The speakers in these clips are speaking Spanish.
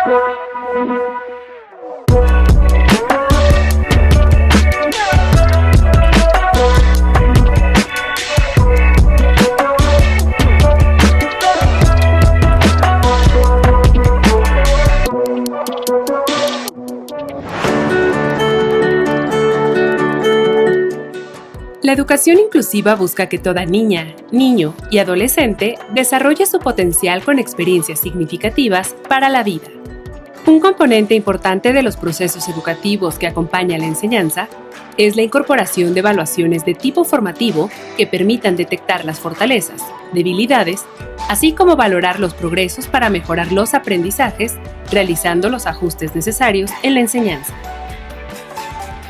La educación inclusiva busca que toda niña, niño y adolescente desarrolle su potencial con experiencias significativas para la vida. Un componente importante de los procesos educativos que acompaña la enseñanza es la incorporación de evaluaciones de tipo formativo que permitan detectar las fortalezas, debilidades, así como valorar los progresos para mejorar los aprendizajes, realizando los ajustes necesarios en la enseñanza.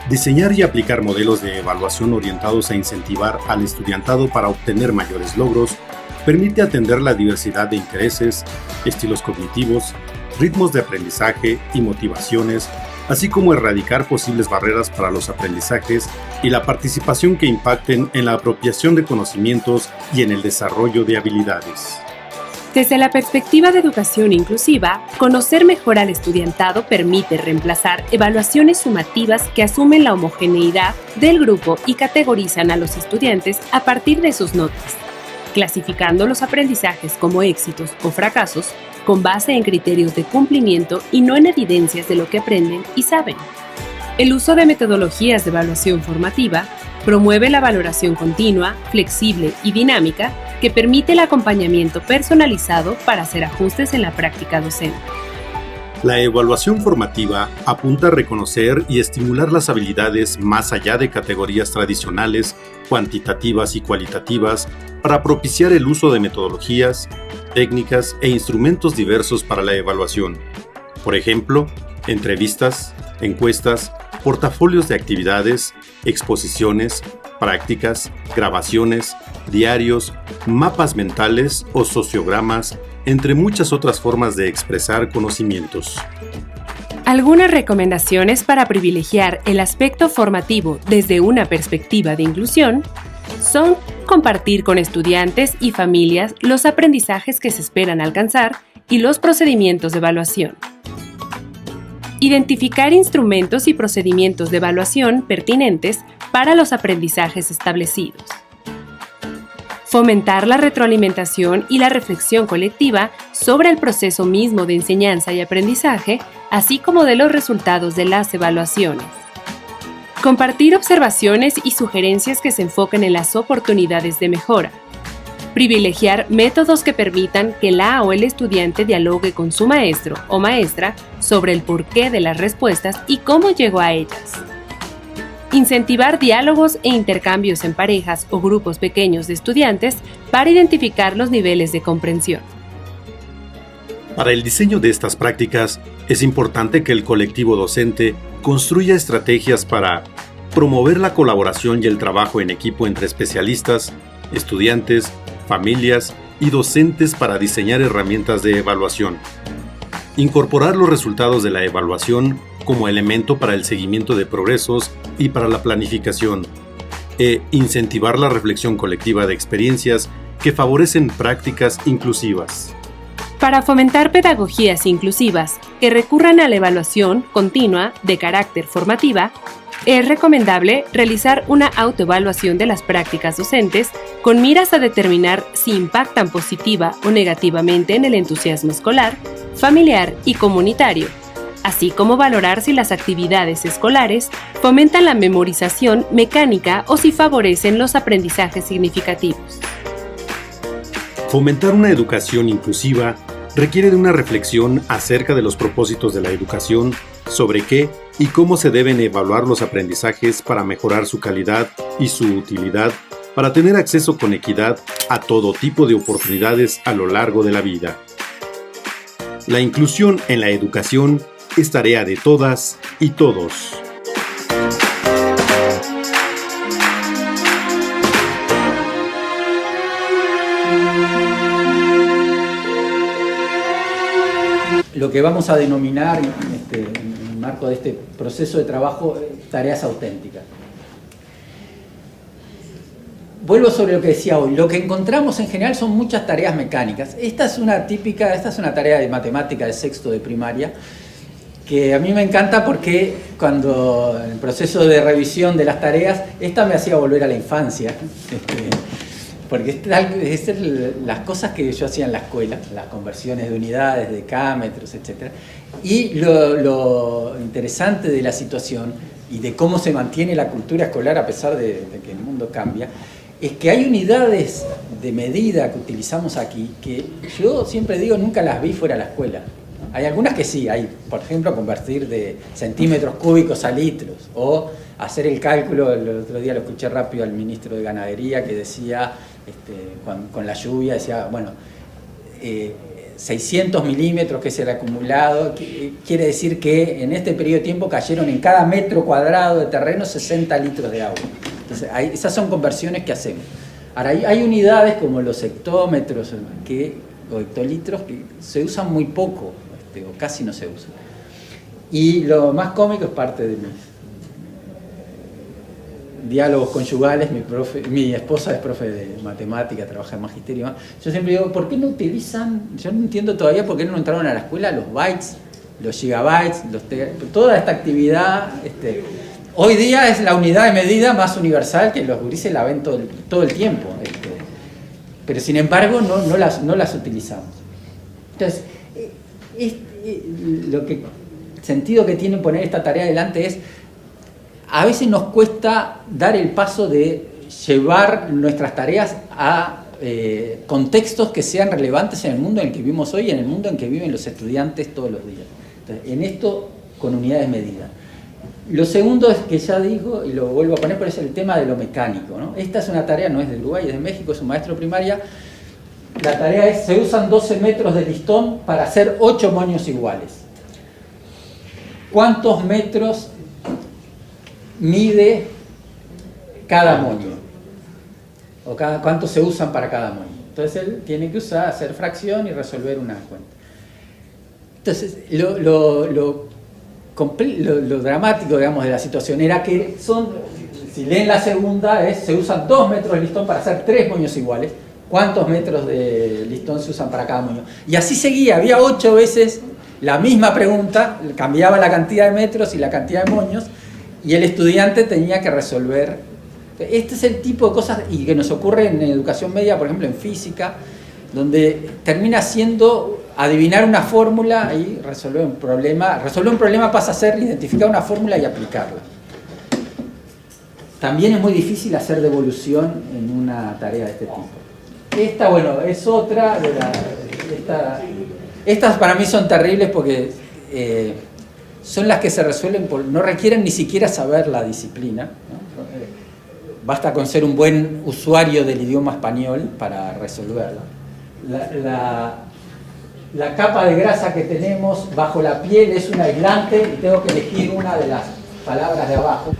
Diseñar y aplicar modelos de evaluación orientados a incentivar al estudiantado para obtener mayores logros permite atender la diversidad de intereses, estilos cognitivos, ritmos de aprendizaje y motivaciones, así como erradicar posibles barreras para los aprendizajes y la participación que impacten en la apropiación de conocimientos y en el desarrollo de habilidades. Desde la perspectiva de educación inclusiva, conocer mejor al estudiantado permite reemplazar evaluaciones sumativas que asumen la homogeneidad del grupo y categorizan a los estudiantes a partir de sus notas, clasificando los aprendizajes como éxitos o fracasos con base en criterios de cumplimiento y no en evidencias de lo que aprenden y saben. El uso de metodologías de evaluación formativa promueve la valoración continua, flexible y dinámica que permite el acompañamiento personalizado para hacer ajustes en la práctica docente. La evaluación formativa apunta a reconocer y estimular las habilidades más allá de categorías tradicionales, cuantitativas y cualitativas, para propiciar el uso de metodologías, técnicas e instrumentos diversos para la evaluación. Por ejemplo, entrevistas, encuestas, portafolios de actividades, exposiciones, prácticas, grabaciones, diarios, mapas mentales o sociogramas, entre muchas otras formas de expresar conocimientos. Algunas recomendaciones para privilegiar el aspecto formativo desde una perspectiva de inclusión son compartir con estudiantes y familias los aprendizajes que se esperan alcanzar y los procedimientos de evaluación. Identificar instrumentos y procedimientos de evaluación pertinentes para los aprendizajes establecidos. Fomentar la retroalimentación y la reflexión colectiva sobre el proceso mismo de enseñanza y aprendizaje, así como de los resultados de las evaluaciones. Compartir observaciones y sugerencias que se enfoquen en las oportunidades de mejora. Privilegiar métodos que permitan que la o el estudiante dialogue con su maestro o maestra sobre el porqué de las respuestas y cómo llegó a ellas. Incentivar diálogos e intercambios en parejas o grupos pequeños de estudiantes para identificar los niveles de comprensión. Para el diseño de estas prácticas, es importante que el colectivo docente construya estrategias para promover la colaboración y el trabajo en equipo entre especialistas, estudiantes, familias y docentes para diseñar herramientas de evaluación. Incorporar los resultados de la evaluación como elemento para el seguimiento de progresos y para la planificación, e incentivar la reflexión colectiva de experiencias que favorecen prácticas inclusivas. Para fomentar pedagogías inclusivas que recurran a la evaluación continua de carácter formativa, es recomendable realizar una autoevaluación de las prácticas docentes con miras a determinar si impactan positiva o negativamente en el entusiasmo escolar, familiar y comunitario, así como valorar si las actividades escolares fomentan la memorización mecánica o si favorecen los aprendizajes significativos. Fomentar una educación inclusiva requiere de una reflexión acerca de los propósitos de la educación, sobre qué y cómo se deben evaluar los aprendizajes para mejorar su calidad y su utilidad, para tener acceso con equidad a todo tipo de oportunidades a lo largo de la vida. La inclusión en la educación es tarea de todas y todos. Lo que vamos a denominar en el marco de este proceso de trabajo tareas auténticas. vuelvo sobre lo que decía hoy. Lo que encontramos en general son muchas tareas mecánicas. Esta es una tarea de matemática de sexto de primaria, que a mí me encanta porque cuando en el proceso de revisión de las tareas, esta me hacía volver a la infancia. Porque es las cosas que yo hacía en la escuela, las conversiones de unidades, de decámetros, etc. Y lo interesante de la situación y de cómo se mantiene la cultura escolar a pesar de que el mundo cambia, es que hay unidades de medida que utilizamos aquí que yo siempre digo nunca las vi fuera de la escuela. Hay algunas que sí, hay, por ejemplo, convertir de centímetros cúbicos a litros, o hacer el cálculo. El otro día lo escuché rápido al ministro de Ganadería que decía, con la lluvia, decía, bueno, 600 milímetros que es el acumulado, quiere decir que en este periodo de tiempo cayeron en cada metro cuadrado de terreno 60 litros de agua. Entonces, esas son conversiones que hacemos. Ahora, hay unidades como los hectómetros o hectolitros que se usan muy poco, o casi no se usan. Y lo más cómico es parte de mis diálogos conyugales. Mi esposa es profe de matemática, trabaja en magisterio. Yo siempre digo, ¿por qué no utilizan? Yo no entiendo todavía por qué no entraron a la escuela los bytes, los gigabytes, toda esta actividad. Hoy día es la unidad de medida más universal que los gurises la ven todo el tiempo. Pero sin embargo no las utilizamos. Entonces, el sentido que tiene poner esta tarea adelante es, a veces nos cuesta dar el paso de llevar nuestras tareas a contextos que sean relevantes en el mundo en el que vivimos hoy y en el mundo en que viven los estudiantes todos los días. Entonces, en esto, con unidades de medida. Lo segundo es que ya digo, y lo vuelvo a poner, pero es el tema de lo mecánico, ¿no? Esta es una tarea, no es de Uruguay, es de México, es un maestro de primaria. La tarea es, se usan 12 metros de listón para hacer 8 moños iguales. ¿Cuántos metros mide cada moño? O ¿cuántos se usan para cada moño? Entonces él tiene que hacer fracción y resolver una cuenta. Entonces, lo dramático, digamos, de la situación era que si leen la segunda, se usan 2 metros de listón para hacer 3 moños iguales. ¿Cuántos metros de listón se usan para cada moño? Y así seguía, había 8 veces la misma pregunta, cambiaba la cantidad de metros y la cantidad de moños, y el estudiante tenía que resolver. Este es el tipo de cosas y que nos ocurre en educación media, por ejemplo en física, donde termina siendo adivinar una fórmula y resolver un problema. Resolver un problema pasa a ser identificar una fórmula y aplicarla. También es muy difícil hacer devolución en una tarea de este tipo. Esta, bueno, es otra de estas para mí son terribles porque son las que se resuelven no requieren ni siquiera saber la disciplina, ¿no? Basta con ser un buen usuario del idioma español para resolverla. La capa de grasa que tenemos bajo la piel es un aislante y tengo que elegir una de las palabras de abajo.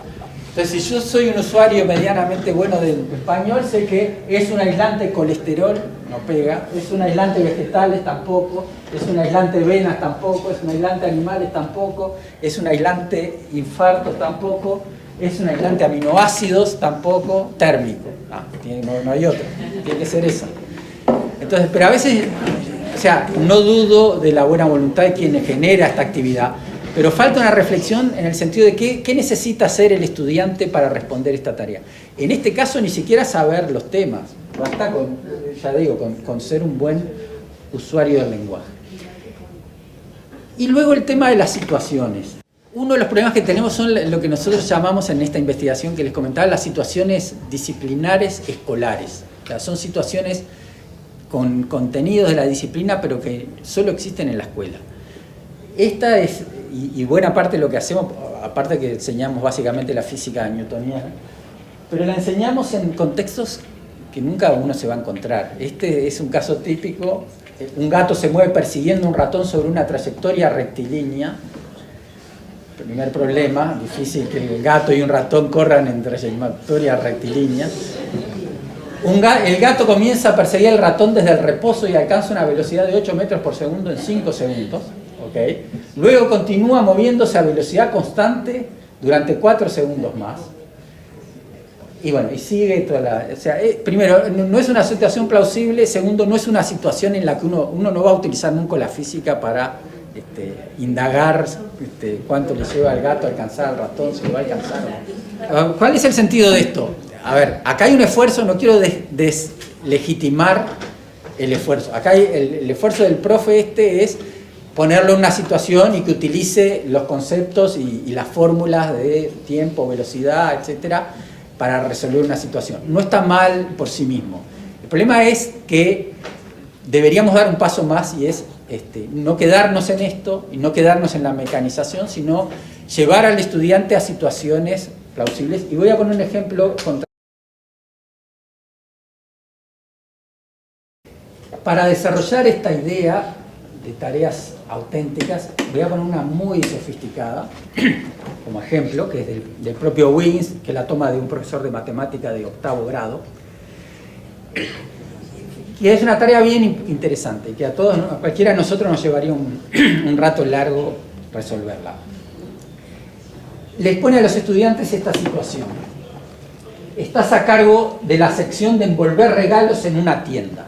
Entonces, si yo soy un usuario medianamente bueno del español, sé que es un aislante colesterol, no pega, es un aislante vegetales, tampoco, es un aislante venas, tampoco, es un aislante animales, tampoco, es un aislante infartos, tampoco, es un aislante aminoácidos, tampoco, térmico. No hay otro, tiene que ser esa. Entonces, pero a veces, o sea, no dudo de la buena voluntad de quien genera esta actividad, pero falta una reflexión en el sentido de qué necesita hacer el estudiante para responder esta tarea. En este caso, ni siquiera saber los temas, basta con ser un buen usuario del lenguaje. Y luego el tema de las situaciones. Uno de los problemas que tenemos son lo que nosotros llamamos en esta investigación que les comentaba, las situaciones disciplinares escolares. O sea, son situaciones con contenidos de la disciplina, pero que solo existen en la escuela. Esta es, y buena parte de lo que hacemos, aparte que enseñamos básicamente la física newtoniana, pero la enseñamos en contextos que nunca uno se va a encontrar. Este es un caso típico, un gato se mueve persiguiendo un ratón sobre una trayectoria rectilínea. Primer problema, difícil que el gato y un ratón corran en trayectoria rectilínea. El gato comienza a perseguir al ratón desde el reposo y alcanza una velocidad de 8 metros por segundo en 5 segundos. ¿Okay? Luego continúa moviéndose a velocidad constante durante 4 segundos más. Y bueno, y sigue toda la... O sea, primero, no es una situación plausible. Segundo, no es una situación en la que uno no va a utilizar nunca la física para indagar cuánto le lleva al gato a alcanzar al ratón, si lo va a alcanzar o no. ¿Cuál es el sentido de esto? A ver, acá hay un esfuerzo, no quiero deslegitimar el esfuerzo. Acá el esfuerzo del profe es ponerlo en una situación y que utilice los conceptos y las fórmulas de tiempo, velocidad, etcétera, para resolver una situación. No está mal por sí mismo. El problema es que deberíamos dar un paso más y es no quedarnos en esto y no quedarnos en la mecanización, sino llevar al estudiante a situaciones plausibles. Y voy a poner un ejemplo para desarrollar esta idea de tareas auténticas. Voy a poner una muy sofisticada como ejemplo, que es del propio Wiggins, que la toma de un profesor de matemática de 8º grado, que es una tarea bien interesante, que a cualquiera de nosotros nos llevaría un rato largo resolverla. Les pone a los estudiantes esta situación. Estás a cargo de la sección de envolver regalos en una tienda.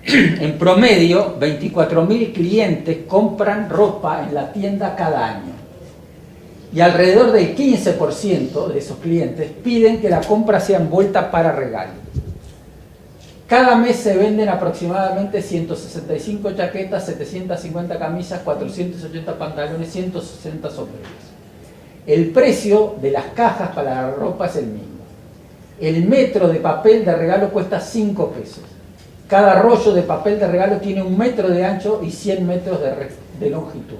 En promedio, 24.000 clientes compran ropa en la tienda cada año. Y alrededor del 15% de esos clientes piden que la compra sea envuelta para regalo. Cada mes se venden aproximadamente 165 chaquetas, 750 camisas, 480 pantalones, 160 sombreros. El precio de las cajas para la ropa es el mismo. El metro de papel de regalo cuesta 5 pesos. Cada rollo de papel de regalo tiene 1 metro de ancho y 100 metros de longitud.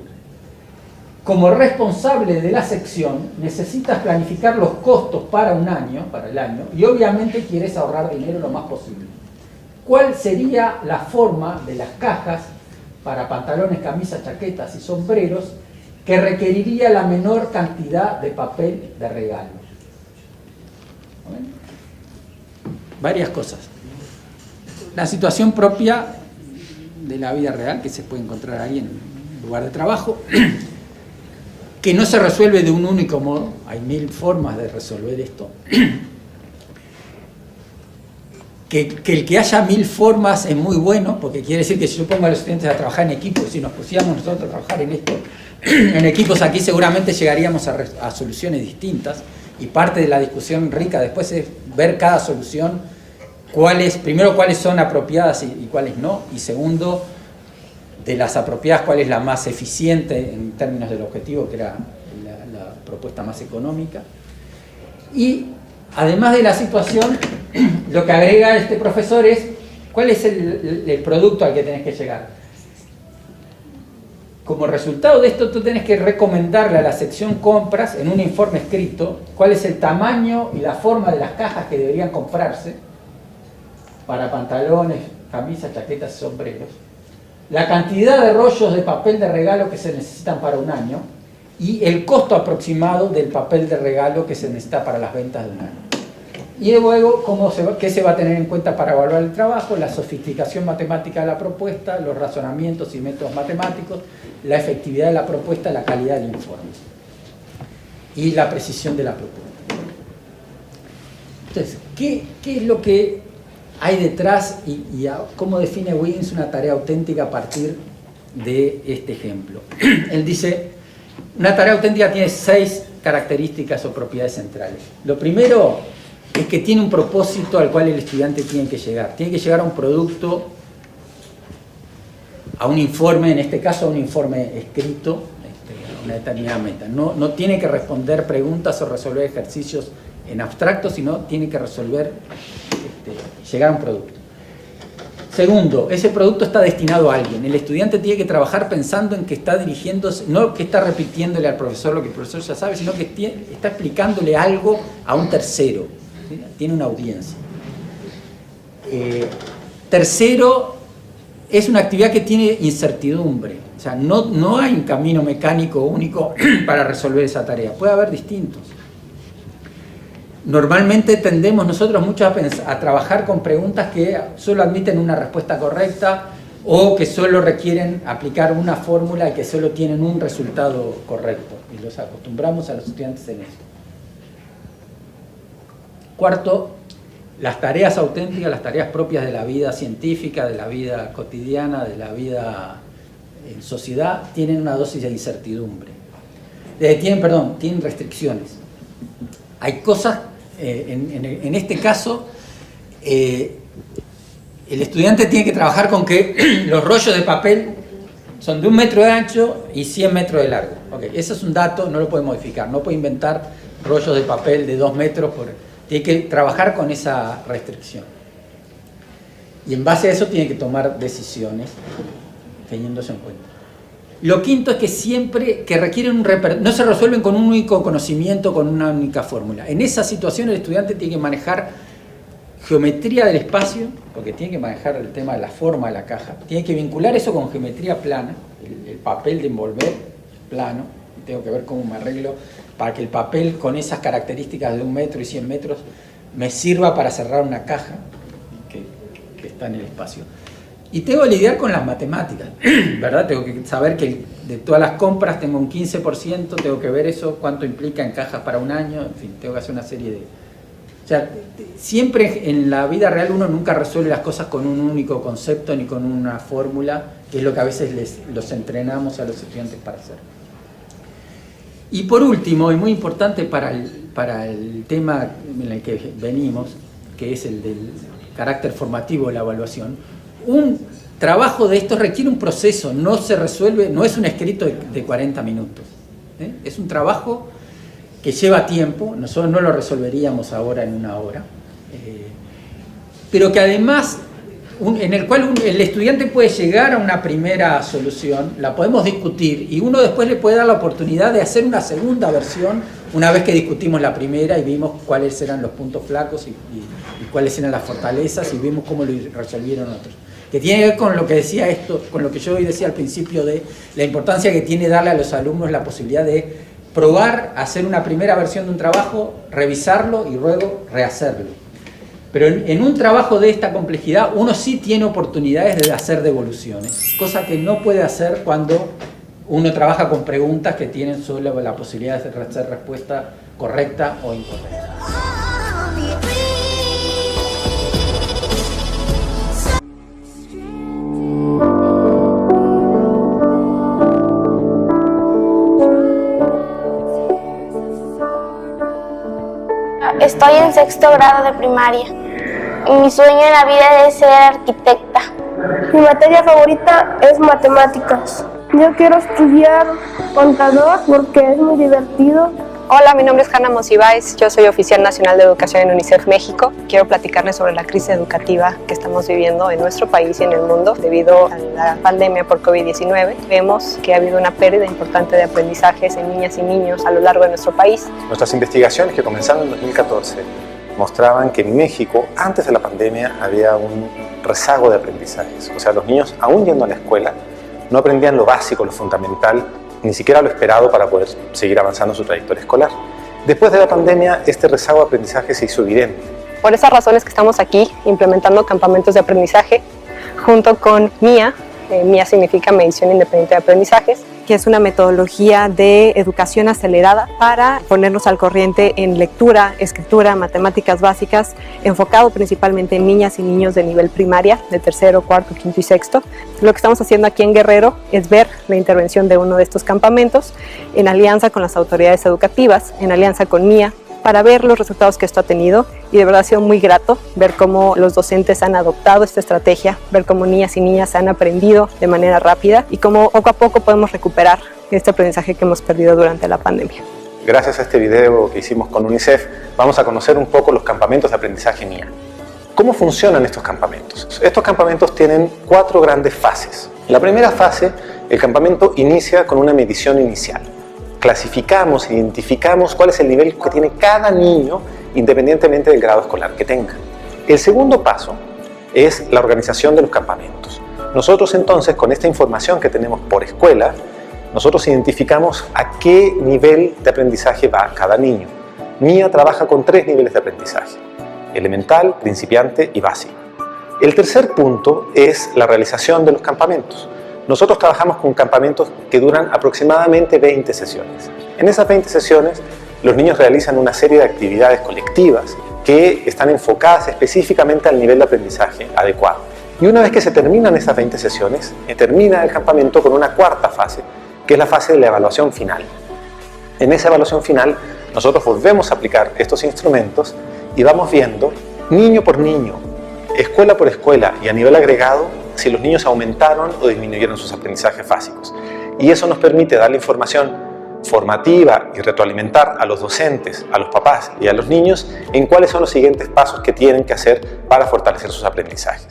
Como responsable de la sección, necesitas planificar los costos para el año, y obviamente quieres ahorrar dinero lo más posible. ¿Cuál sería la forma de las cajas para pantalones, camisas, chaquetas y sombreros que requeriría la menor cantidad de papel de regalo? Varias cosas. La situación propia de la vida real que se puede encontrar ahí en un lugar de trabajo, que no se resuelve de un único modo, hay 1000 formas de resolver esto. Que el que haya 1000 formas es muy bueno, porque quiere decir que si yo pongo a los estudiantes a trabajar en equipos, si nos pusiéramos nosotros a trabajar en esto, en equipos aquí seguramente llegaríamos a soluciones distintas, y parte de la discusión rica después es ver cada solución, primero cuáles son apropiadas y cuáles no, y segundo, de las apropiadas cuál es la más eficiente en términos del objetivo, que era la propuesta más económica. Y además de la situación, lo que agrega este profesor es cuál es el producto al que tenés que llegar. Como resultado de esto, tú tenés que recomendarle a la sección compras en un informe escrito cuál es el tamaño y la forma de las cajas que deberían comprarse para pantalones, camisas, chaquetas y sombreros, la cantidad de rollos de papel de regalo que se necesitan para un año y el costo aproximado del papel de regalo que se necesita para las ventas de un año. Y luego, ¿qué se va a tener en cuenta para evaluar el trabajo? La sofisticación matemática de la propuesta, los razonamientos y métodos matemáticos, la efectividad de la propuesta, la calidad del informe y la precisión de la propuesta. Entonces, ¿qué es lo que hay detrás y cómo define Wiggins una tarea auténtica a partir de este ejemplo? Él dice, una tarea auténtica tiene 6 características o propiedades centrales. Lo primero es que tiene un propósito al cual el estudiante tiene que llegar. Tiene que llegar a un producto, a un informe, en este caso a un informe escrito, a una determinada meta. No tiene que responder preguntas o resolver ejercicios en abstracto, sino tiene que llegar a un producto. Segundo, ese producto está destinado a alguien. El estudiante tiene que trabajar pensando en que está dirigiéndose, no que está repitiéndole al profesor lo que el profesor ya sabe, sino que está explicándole algo a un tercero. ¿Sí? Tiene una audiencia. Tercero, es una actividad que tiene incertidumbre. O sea, no hay un camino mecánico único para resolver esa tarea. Puede haber distintos. Normalmente tendemos nosotros mucho a trabajar con preguntas que solo admiten una respuesta correcta o que solo requieren aplicar una fórmula y que solo tienen un resultado correcto. Y los acostumbramos a los estudiantes en eso. Cuarto, las tareas auténticas, las tareas propias de la vida científica, de la vida cotidiana, de la vida en sociedad, tienen una dosis de incertidumbre. Tienen restricciones. Hay cosas, en este caso, el estudiante tiene que trabajar con que los rollos de papel son de 1 metro de ancho y 100 metros de largo. Okay, ese es un dato, no lo puede modificar, no puede inventar rollos de papel de 2 metros, tiene que trabajar con esa restricción. Y en base a eso tiene que tomar decisiones teniéndose en cuenta. Lo quinto es que siempre que requieren no se resuelven con un único conocimiento, con una única fórmula. En esa situación el estudiante tiene que manejar geometría del espacio, porque tiene que manejar el tema de la forma de la caja, tiene que vincular eso con geometría plana, el papel de envolver plano, tengo que ver cómo me arreglo para que el papel con esas características de 1 metro y 100 metros me sirva para cerrar una caja que está en el espacio. Y tengo que lidiar con las matemáticas, ¿verdad? Tengo que saber que de todas las compras tengo un 15%, tengo que ver eso, cuánto implica en cajas para un año, en fin, tengo que hacer una serie de... O sea, siempre en la vida real uno nunca resuelve las cosas con un único concepto ni con una fórmula, que es lo que a veces los entrenamos a los estudiantes para hacer. Y por último, y muy importante para el tema en el que venimos, que es el del carácter formativo de la evaluación, un trabajo de esto requiere un proceso, no se resuelve, no es un escrito de 40 minutos. Es un trabajo que lleva tiempo, nosotros no lo resolveríamos ahora en 1 hora, pero que además, en el cual el estudiante puede llegar a una primera solución, la podemos discutir y uno después le puede dar la oportunidad de hacer una segunda versión una vez que discutimos la primera y vimos cuáles eran los puntos flacos y cuáles eran las fortalezas y vimos cómo lo resolvieron otros. Que tiene que ver con lo que decía con lo que yo hoy decía al principio de la importancia que tiene darle a los alumnos la posibilidad de probar, hacer una primera versión de un trabajo, revisarlo y luego rehacerlo. Pero en un trabajo de esta complejidad uno sí tiene oportunidades de hacer devoluciones, cosa que no puede hacer cuando uno trabaja con preguntas que tienen solo la posibilidad de hacer respuesta correcta o incorrecta. Estoy en 6º grado de primaria y mi sueño en la vida es ser arquitecta. Mi materia favorita es matemáticas. Yo quiero estudiar contador porque es muy divertido. Hola, mi nombre es Hanna Monsiváis, yo soy oficial nacional de educación en UNICEF México. Quiero platicarles sobre la crisis educativa que estamos viviendo en nuestro país y en el mundo debido a la pandemia por COVID-19. Vemos que ha habido una pérdida importante de aprendizajes en niñas y niños a lo largo de nuestro país. Nuestras investigaciones que comenzaron en 2014 mostraban que en México, antes de la pandemia, había un rezago de aprendizajes. O sea, los niños, aún yendo a la escuela, no aprendían lo básico, lo fundamental, ni siquiera lo esperado para poder seguir avanzando en su trayectoria escolar. Después de la pandemia, este rezago de aprendizaje se hizo evidente. Por esas razones que estamos aquí implementando campamentos de aprendizaje junto con MIA. MIA significa Medición Independiente de Aprendizajes, que es una metodología de educación acelerada para ponernos al corriente en lectura, escritura, matemáticas básicas, enfocado principalmente en niñas y niños de nivel primaria, de 3º, 4º, 5º y 6º. Lo que estamos haciendo aquí en Guerrero es ver la intervención de uno de estos campamentos en alianza con las autoridades educativas, en alianza con MIA, para ver los resultados que esto ha tenido, y de verdad ha sido muy grato ver cómo los docentes han adoptado esta estrategia, ver cómo niñas y niñas han aprendido de manera rápida y cómo poco a poco podemos recuperar este aprendizaje que hemos perdido durante la pandemia. Gracias a este video que hicimos con UNICEF, vamos a conocer un poco los campamentos de aprendizaje MIA. ¿Cómo funcionan estos campamentos? Estos campamentos tienen 4 grandes fases. La primera fase, el campamento inicia con una medición inicial. Clasificamos, identificamos cuál es el nivel que tiene cada niño independientemente del grado escolar que tenga. El segundo paso es la organización de los campamentos. Nosotros entonces, con esta información que tenemos por escuela, nosotros identificamos a qué nivel de aprendizaje va cada niño. MIA trabaja con 3 niveles de aprendizaje: elemental, principiante y básico. El tercer punto es la realización de los campamentos. Nosotros trabajamos con campamentos que duran aproximadamente 20 sesiones. En esas 20 sesiones, los niños realizan una serie de actividades colectivas que están enfocadas específicamente al nivel de aprendizaje adecuado. Y una vez que se terminan estas 20 sesiones, termina el campamento con una cuarta fase, que es la fase de la evaluación final. En esa evaluación final, nosotros volvemos a aplicar estos instrumentos y vamos viendo, niño por niño, escuela por escuela y a nivel agregado, si los niños aumentaron o disminuyeron sus aprendizajes básicos. Y eso nos permite darle información formativa y retroalimentar a los docentes, a los papás y a los niños en cuáles son los siguientes pasos que tienen que hacer para fortalecer sus aprendizajes.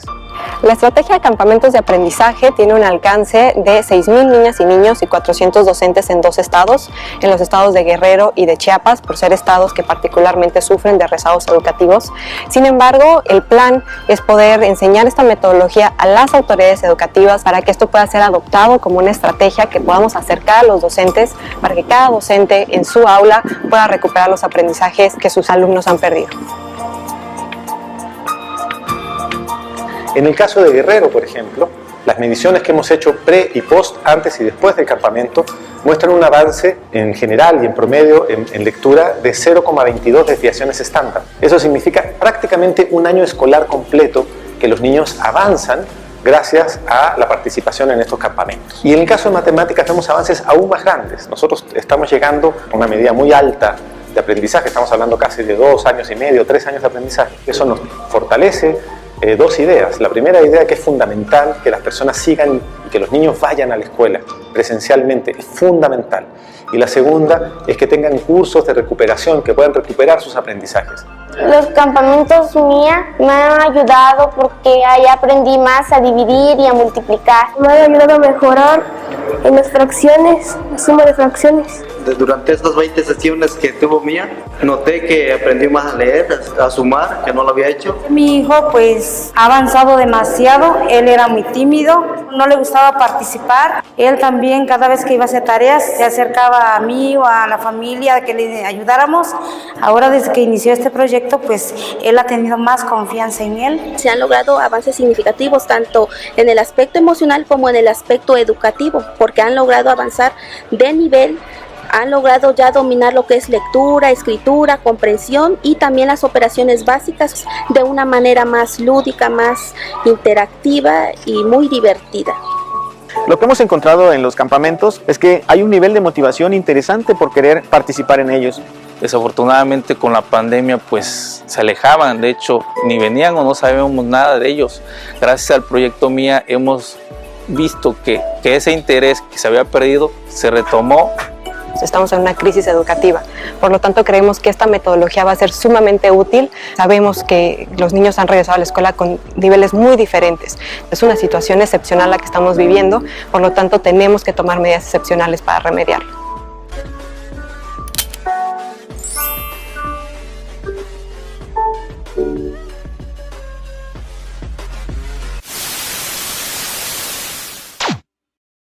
La estrategia de campamentos de aprendizaje tiene un alcance de 6,000 niñas y niños y 400 docentes en 2 estados, en los estados de Guerrero y de Chiapas, por ser estados que particularmente sufren de rezagos educativos. Sin embargo, el plan es poder enseñar esta metodología a las autoridades educativas para que esto pueda ser adoptado como una estrategia que podamos acercar a los docentes para que cada docente en su aula pueda recuperar los aprendizajes que sus alumnos han perdido. En el caso de Guerrero, por ejemplo, las mediciones que hemos hecho pre y post, antes y después del campamento, muestran un avance en general y en promedio en lectura de 0,22 desviaciones estándar. Eso significa prácticamente un año escolar completo que los niños avanzan gracias a la participación en estos campamentos. Y en el caso de matemáticas vemos avances aún más grandes. Nosotros estamos llegando a una medida muy alta de aprendizaje, estamos hablando casi de 2 años y medio, 3 años de aprendizaje. Eso nos fortalece 2 ideas. La primera idea, que es fundamental que las personas sigan y que los niños vayan a la escuela presencialmente, es fundamental. Y la segunda es que tengan cursos de recuperación, que puedan recuperar sus aprendizajes. Los campamentos MIA me han ayudado porque ahí aprendí más a dividir y a multiplicar. Me han ayudado a mejorar en las fracciones, la suma de fracciones. Durante estas 20 sesiones que tuvo Mía, noté que aprendí más a leer, a sumar, que no lo había hecho. Mi hijo pues ha avanzado demasiado, él era muy tímido, no le gustaba participar. Él también, cada vez que iba a hacer tareas, se acercaba a mí o a la familia que le ayudáramos. Ahora, desde que inició este proyecto, pues él ha tenido más confianza en él. Se han logrado avances significativos tanto en el aspecto emocional como en el aspecto educativo, porque han logrado avanzar de nivel, han logrado ya dominar lo que es lectura, escritura, comprensión y también las operaciones básicas de una manera más lúdica, más interactiva y muy divertida. Lo que hemos encontrado en los campamentos es que hay un nivel de motivación interesante por querer participar en ellos. Desafortunadamente con la pandemia pues se alejaban, de hecho ni venían o no sabíamos nada de ellos. Gracias al proyecto MIA hemos visto que ese interés que se había perdido se retomó. Estamos en una crisis educativa, por lo tanto creemos que esta metodología va a ser sumamente útil. Sabemos que los niños han regresado a la escuela con niveles muy diferentes. Es una situación excepcional la que estamos viviendo, por lo tanto tenemos que tomar medidas excepcionales para remediarlo.